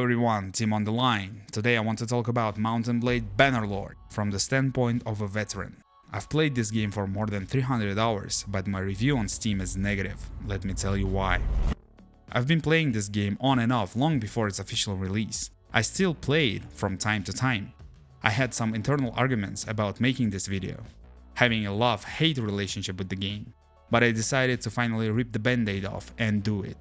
Everyone, Team on the line. Today I want to talk about Mountain Blade Bannerlord from the standpoint of a veteran. I've played this game for more than 300 hours, but my review on Steam is negative. Let me tell you why. I've been playing this game on and off long before its official release. I still play it from time to time. I had some internal arguments about making this video, having a love-hate relationship with the game, but I decided to finally rip the band-aid off and do it.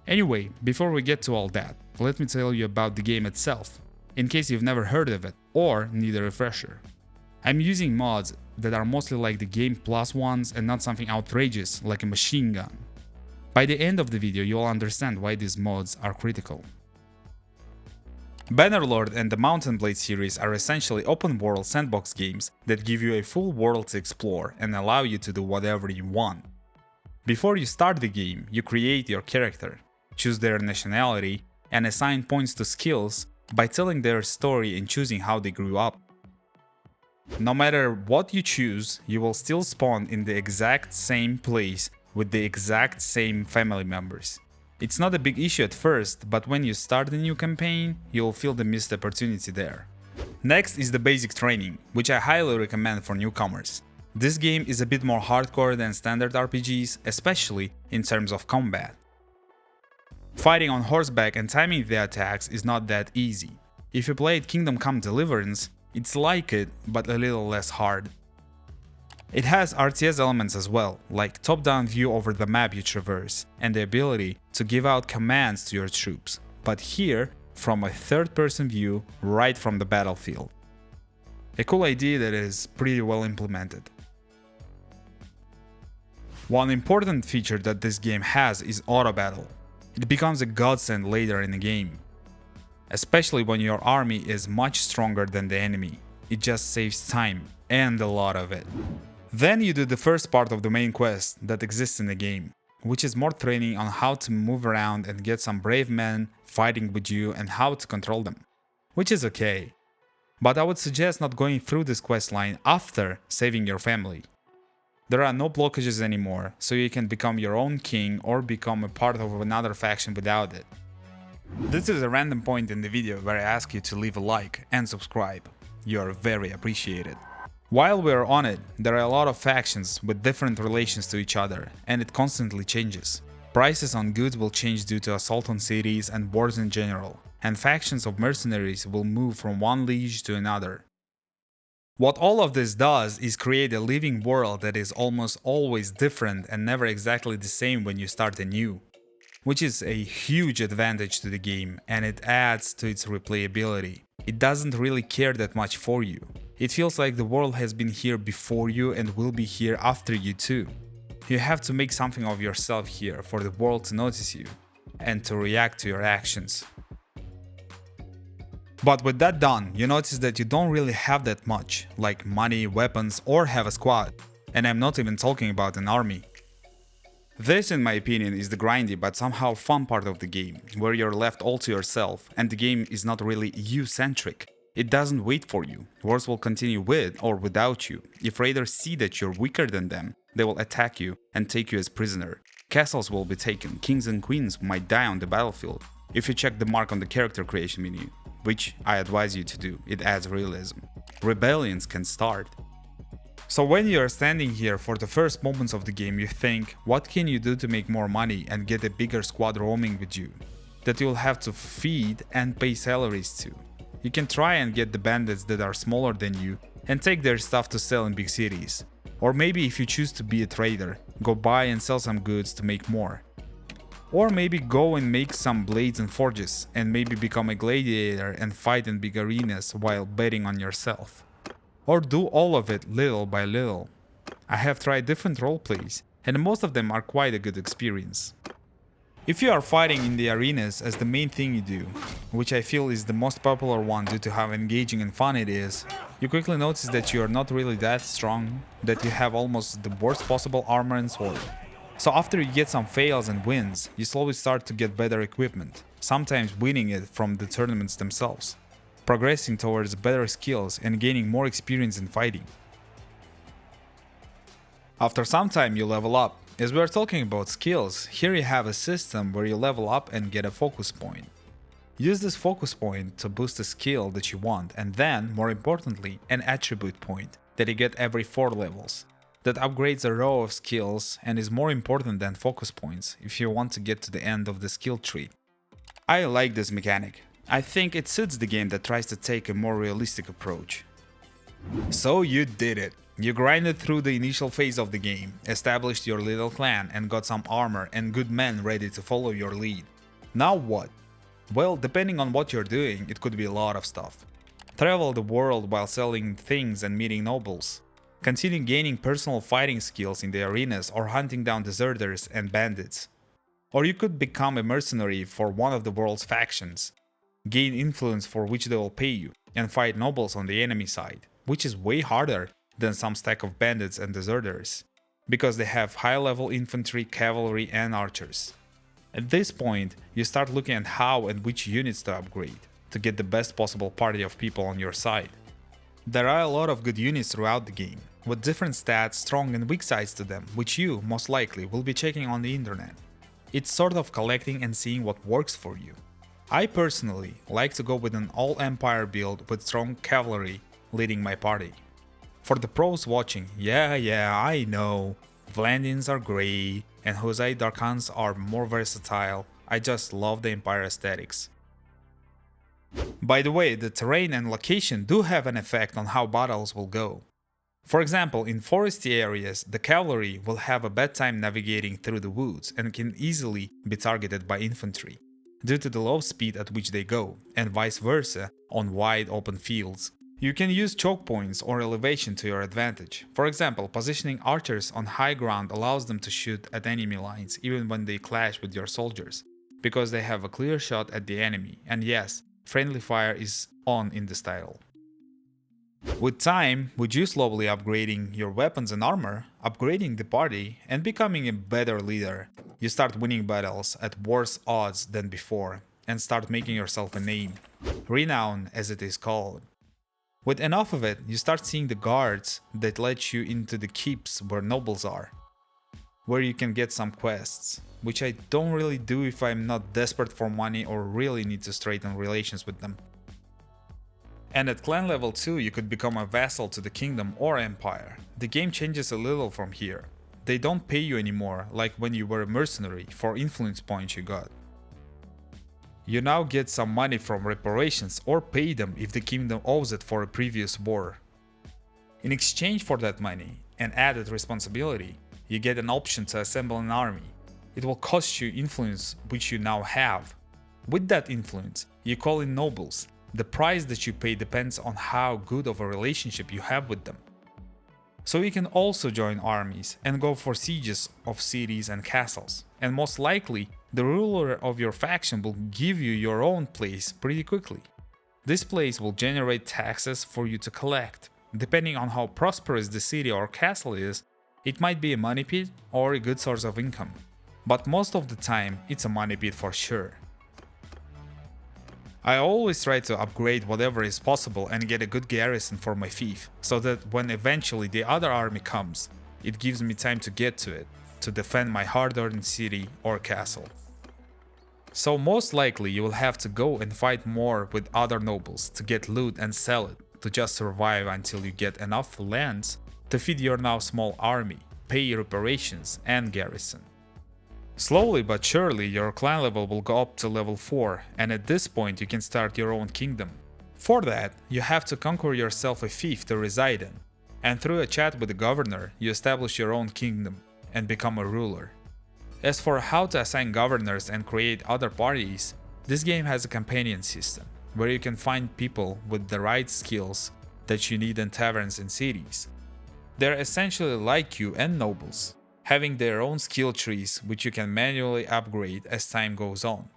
Anyway, before we get to all that, let me tell you about the game itself, in case you've never heard of it or need a refresher. I'm using mods that are mostly like the Game Plus ones and not something outrageous like a machine gun. By the end of the video, you'll understand why these mods are critical. Bannerlord and the Mountain Blade series are essentially open-world sandbox games that give you a full world to explore and allow you to do whatever you want. Before you start the game, you create your character, choose their nationality, and assign points to skills by telling their story and choosing how they grew up. No matter what you choose, you will still spawn in the exact same place with the exact same family members. It's not a big issue at first, but when you start a new campaign, you'll feel the missed opportunity there. Next is the basic training, which I highly recommend for newcomers. This game is a bit more hardcore than standard RPGs, especially in terms of combat. Fighting on horseback and timing the attacks is not that easy. If you played Kingdom Come Deliverance, it's like it, but a little less hard. It has RTS elements as well, like top-down view over the map you traverse, and the ability to give out commands to your troops, but here from a third-person view right from the battlefield. A cool idea that is pretty well implemented. One important feature that this game has is auto battle. It becomes a godsend later in the game, especially when your army is much stronger than the enemy. It just saves time, and a lot of it. Then you do the first part of the main quest that exists in the game, which is more training on how to move around and get some brave men fighting with you and how to control them, which is okay. But I would suggest not going through this quest line after saving your family. There are no blockages anymore, so you can become your own king or become a part of another faction without it. This is a random point in the video where I ask you to leave a like and subscribe. You are very appreciated. While we're on it, there are a lot of factions with different relations to each other, and it constantly changes. Prices on goods will change due to assault on cities and wars in general, and factions of mercenaries will move from one liege to another. What all of this does is create a living world that is almost always different and never exactly the same when you start anew, which is a huge advantage to the game, and it adds to its replayability. It doesn't really care that much for you. It feels like the world has been here before you and will be here after you too. You have to make something of yourself here for the world to notice you and to react to your actions. But with that done, you notice that you don't really have that much, like money, weapons, or have a squad. And I'm not even talking about an army. This, in my opinion, is the grindy but somehow fun part of the game, where you're left all to yourself and the game is not really you-centric. It doesn't wait for you. Wars will continue with or without you. If raiders see that you're weaker than them, they will attack you and take you as prisoner. Castles will be taken, kings and queens might die on the battlefield. If you check the mark on the character creation menu, which I advise you to do, it adds realism. Rebellions can start. So when you are standing here for the first moments of the game, you think, what can you do to make more money and get a bigger squad roaming with you, that you'll have to feed and pay salaries to. You can try and get the bandits that are smaller than you and take their stuff to sell in big cities. Or maybe if you choose to be a trader, go buy and sell some goods to make more. Or maybe go and make some blades and forges and maybe become a gladiator and fight in big arenas while betting on yourself. Or do all of it little by little. I have tried different roleplays and most of them are quite a good experience. If you are fighting in the arenas as the main thing you do, which I feel is the most popular one due to how engaging and fun it is, you quickly notice that you are not really that strong, that you have almost the worst possible armor and sword. So after you get some fails and wins, you slowly start to get better equipment, sometimes winning it from the tournaments themselves, progressing towards better skills and gaining more experience in fighting. After some time you level up. As we are talking about skills, here you have a system where you level up and get a focus point. Use this focus point to boost a skill that you want, and then, more importantly, an attribute point that you get every 4 levels. That upgrades a row of skills and is more important than focus points if you want to get to the end of the skill tree. I like this mechanic. I think it suits the game that tries to take a more realistic approach. So you did it. You grinded through the initial phase of the game, established your little clan and got some armor and good men ready to follow your lead. Now what? Well, depending on what you're doing, it could be a lot of stuff. Travel the world while selling things and meeting nobles. Continue gaining personal fighting skills in the arenas or hunting down deserters and bandits. Or you could become a mercenary for one of the world's factions, gain influence for which they will pay you, and fight nobles on the enemy side, which is way harder than some stack of bandits and deserters, because they have high-level infantry, cavalry, and archers. At this point, you start looking at how and which units to upgrade, to get the best possible party of people on your side. There are a lot of good units throughout the game, with different stats, strong and weak sides to them, which you, most likely, will be checking on the internet. It's sort of collecting and seeing what works for you. I personally like to go with an all-empire build with strong cavalry leading my party. For the pros watching, yeah, I know, Vlandians are grey and Husai Darkhans are more versatile, I just love the Empire aesthetics. By the way, the terrain and location do have an effect on how battles will go. For example, in foresty areas, the cavalry will have a bad time navigating through the woods and can easily be targeted by infantry, due to the low speed at which they go, and vice versa on wide open fields. You can use choke points or elevation to your advantage. For example, positioning archers on high ground allows them to shoot at enemy lines even when they clash with your soldiers, because they have a clear shot at the enemy, and yes, friendly fire is on in this title. With time, with you slowly upgrading your weapons and armor, upgrading the party, and becoming a better leader, you start winning battles at worse odds than before, and start making yourself a name, renown as it is called. With enough of it, you start seeing the guards that let you into the keeps where nobles are, where you can get some quests, which I don't really do if I'm not desperate for money or really need to straighten relations with them. And at clan level 2 you could become a vassal to the kingdom or empire. The game changes a little from here. They don't pay you anymore like when you were a mercenary for influence points you got. You now get some money from reparations or pay them if the kingdom owes it for a previous war. In exchange for that money and added responsibility, you get an option to assemble an army. It will cost you influence which you now have. With that influence, you call in nobles. The price that you pay depends on how good of a relationship you have with them. So you can also join armies and go for sieges of cities and castles, and most likely the ruler of your faction will give you your own place pretty quickly. This place will generate taxes for you to collect. Depending on how prosperous the city or castle is, it might be a money pit or a good source of income. But most of the time, it's a money pit for sure. I always try to upgrade whatever is possible and get a good garrison for my fief, so that when eventually the other army comes, it gives me time to get to it, to defend my hard-earned city or castle. So most likely you will have to go and fight more with other nobles to get loot and sell it, to just survive until you get enough lands to feed your now small army, pay reparations and garrison. Slowly but surely your clan level will go up to level 4, and at this point you can start your own kingdom. For that, you have to conquer yourself a fief to reside in, and through a chat with the governor you establish your own kingdom and become a ruler. As for how to assign governors and create other parties, this game has a companion system, where you can find people with the right skills that you need in taverns and cities. They're essentially like you and nobles, having their own skill trees which you can manually upgrade as time goes on.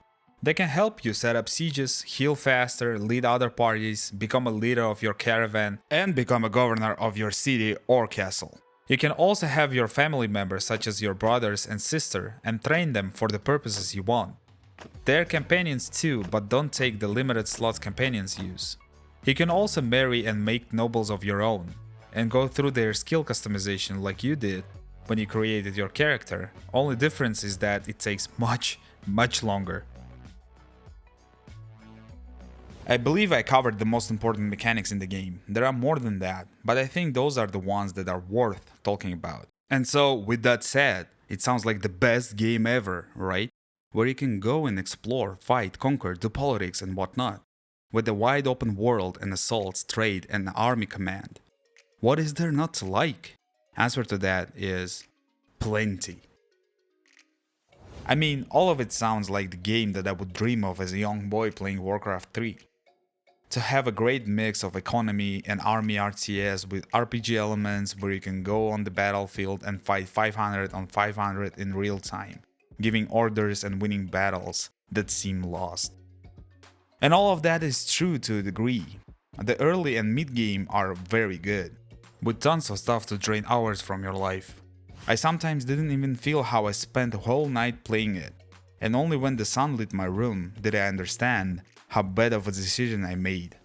They can help you set up sieges, heal faster, lead other parties, become a leader of your caravan, and become a governor of your city or castle. You can also have your family members such as your brothers and sister and train them for the purposes you want. They're companions too, but don't take the limited slots companions use. You can also marry and make nobles of your own, and go through their skill customization like you did when you created your character. Only difference is that it takes much longer. I believe I covered the most important mechanics in the game. There are more than that, but I think those are the ones that are worth talking about. And so, with that said, it sounds like the best game ever, right? Where you can go and explore, fight, conquer, do politics and whatnot. With a wide open world and assaults, trade, and army command. What is there not to like? Answer to that is plenty. I mean, all of it sounds like the game that I would dream of as a young boy playing Warcraft 3. To have a great mix of economy and army RTS with RPG elements where you can go on the battlefield and fight 500 on 500 in real time, giving orders and winning battles that seem lost. And all of that is true to a degree. The early and mid game are very good, with tons of stuff to drain hours from your life. I sometimes didn't even feel how I spent a whole night playing it, and only when the sun lit my room did I understand how bad of a decision I made.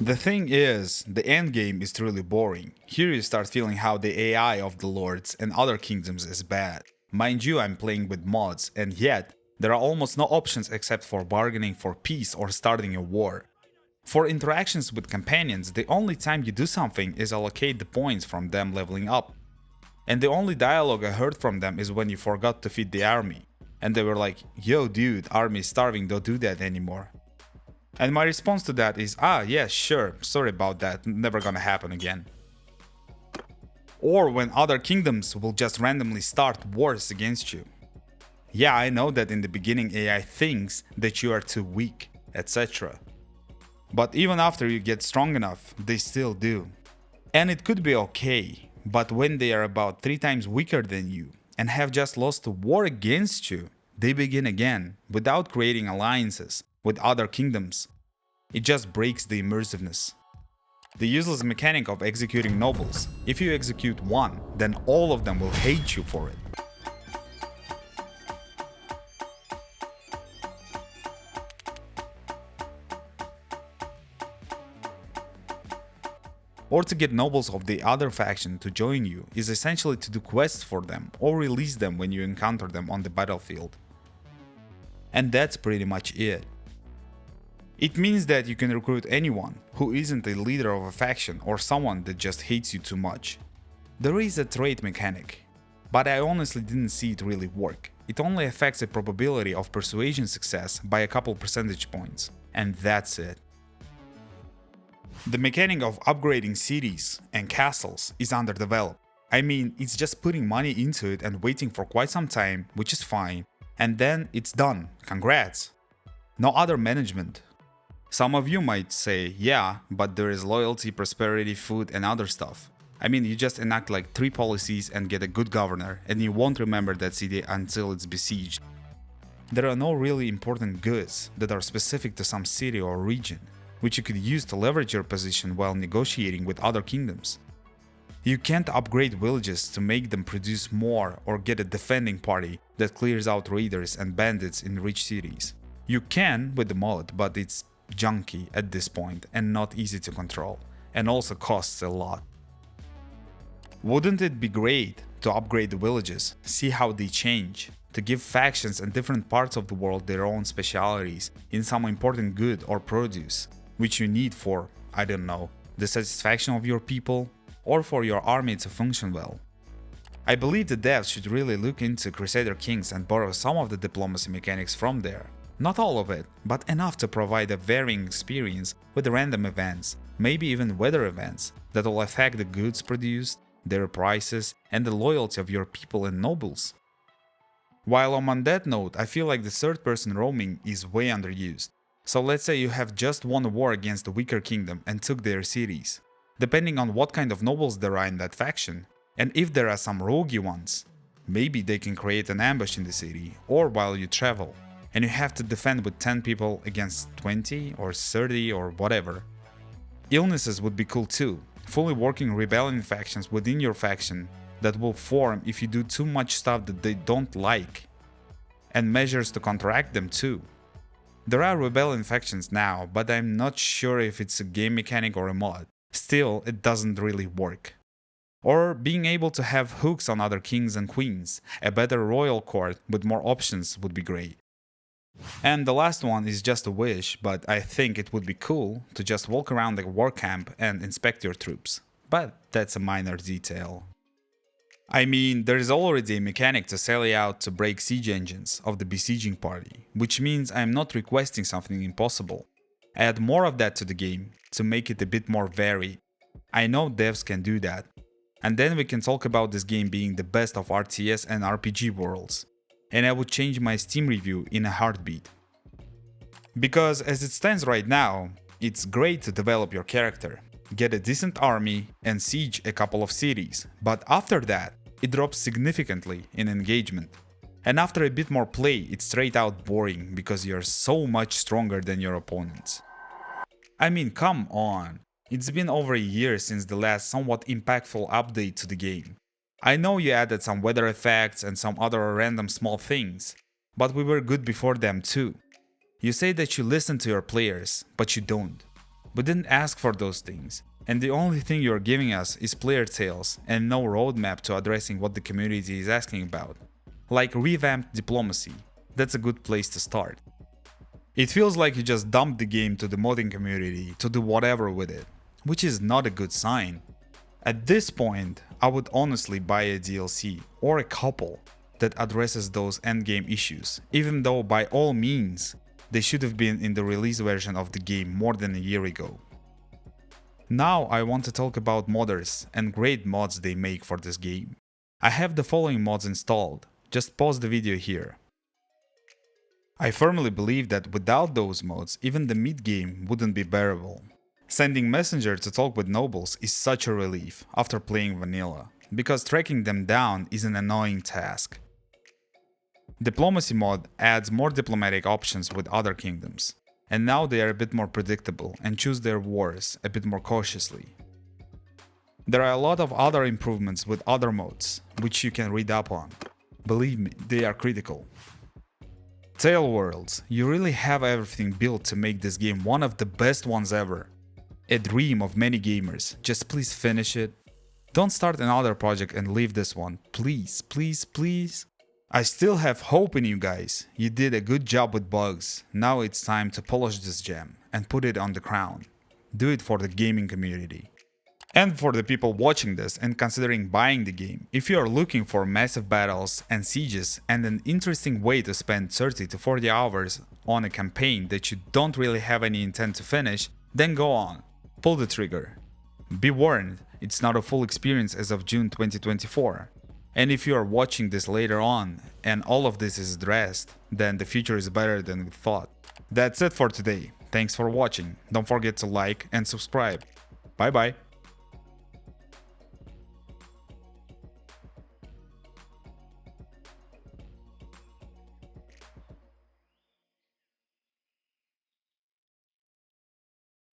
The thing is, the endgame is truly boring. Here you start feeling how the AI of the lords and other kingdoms is bad. Mind you, I'm playing with mods, and yet, there are almost no options except for bargaining for peace or starting a war. For interactions with companions, the only time you do something is allocate the points from them leveling up. And the only dialogue I heard from them is when you forgot to feed the army. And they were like, yo dude, army is starving, don't do that anymore. And my response to that is, yeah, sure, sorry about that, never gonna happen again. Or when other kingdoms will just randomly start wars against you. Yeah, I know that in the beginning AI thinks that you are too weak, etc. But even after you get strong enough, they still do. And it could be okay, but when they are about 3 times weaker than you and have just lost a war against you, they begin again, without creating alliances with other kingdoms. It just breaks the immersiveness. The useless mechanic of executing nobles. If you execute one, then all of them will hate you for it. Or to get nobles of the other faction to join you is essentially to do quests for them or release them when you encounter them on the battlefield. And that's pretty much it. It means that you can recruit anyone who isn't a leader of a faction or someone that just hates you too much. There is a trait mechanic, but I honestly didn't see it really work. It only affects the probability of persuasion success by a couple percentage points, and that's it. The mechanic of upgrading cities and castles is underdeveloped. I mean, it's just putting money into it and waiting for quite some time, which is fine, and then it's done, congrats. No other management. Some of you might say, yeah, but there is loyalty, prosperity, food and other stuff. I mean, you just enact like 3 policies and get a good governor, and you won't remember that city until it's besieged. There are no really important goods that are specific to some city or region, which you could use to leverage your position while negotiating with other kingdoms. You can't upgrade villages to make them produce more or get a defending party that clears out raiders and bandits in rich cities. You can with the mod, but it's junky at this point and not easy to control, and also costs a lot. Wouldn't it be great to upgrade the villages, see how they change, to give factions in different parts of the world their own specialities in some important good or produce, which you need for, I don't know, the satisfaction of your people, or for your army to function well? I believe the devs should really look into Crusader Kings and borrow some of the diplomacy mechanics from there. Not all of it, but enough to provide a varying experience with random events, maybe even weather events, that will affect the goods produced, their prices, and the loyalty of your people and nobles. While I'm on that note, I feel like the third-person roaming is way underused. So let's say you have just won a war against a weaker kingdom and took their cities. Depending on what kind of nobles there are in that faction, and if there are some roguey ones, maybe they can create an ambush in the city, or while you travel, and you have to defend with 10 people against 20 or 30 or whatever. Illnesses would be cool too, fully working rebellion factions within your faction that will form if you do too much stuff that they don't like, and measures to counteract them too. There are rebellion factions now, but I'm not sure if it's a game mechanic or a mod. Still, it doesn't really work. Or being able to have hooks on other kings and queens, a better royal court with more options would be great. And the last one is just a wish, but I think it would be cool to just walk around the war camp and inspect your troops. But that's a minor detail. I mean, there is already a mechanic to sally out to break siege engines of the besieging party, which means I am not requesting something impossible. Add more of that to the game to make it a bit more varied. I know devs can do that. And then we can talk about this game being the best of RTS and RPG worlds. And I would change my Steam review in a heartbeat. Because as it stands right now, it's great to develop your character, get a decent army, and siege a couple of cities, but after that, it drops significantly in engagement. And after a bit more play, it's straight out boring because you're so much stronger than your opponents. I mean, come on, it's been over a year since the last somewhat impactful update to the game. I know you added some weather effects and some other random small things, but we were good before them too. You say that you listen to your players, but you don't. We didn't ask for those things, and the only thing you're giving us is player tales and no roadmap to addressing what the community is asking about. Like revamped diplomacy, that's a good place to start. It feels like you just dumped the game to the modding community to do whatever with it, which is not a good sign. At this point, I would honestly buy a DLC or a couple that addresses those endgame issues, even though by all means, they should have been in the release version of the game more than a year ago. Now I want to talk about modders and great mods they make for this game. I have the following mods installed, just pause the video here. I firmly believe that without those mods, even the mid-game wouldn't be bearable. Sending Messenger to talk with nobles is such a relief after playing vanilla, because tracking them down is an annoying task. Diplomacy mod adds more diplomatic options with other kingdoms, and now they are a bit more predictable and choose their wars a bit more cautiously. There are a lot of other improvements with other modes, which you can read up on. Believe me, they are critical. Tale Worlds, you really have everything built to make this game one of the best ones ever. A dream of many gamers, just please finish it. Don't start another project and leave this one, please, please, please. I still have hope in you guys, you did a good job with bugs, now it's time to polish this gem and put it on the crown. Do it for the gaming community. And for the people watching this and considering buying the game, if you are looking for massive battles and sieges and an interesting way to spend 30 to 40 hours on a campaign that you don't really have any intent to finish, then go on, pull the trigger. Be warned, it's not a full experience as of June 2024. And if you are watching this later on and all of this is addressed, then the future is better than we thought. That's it for today. Thanks for watching. Don't forget to like and subscribe. Bye bye.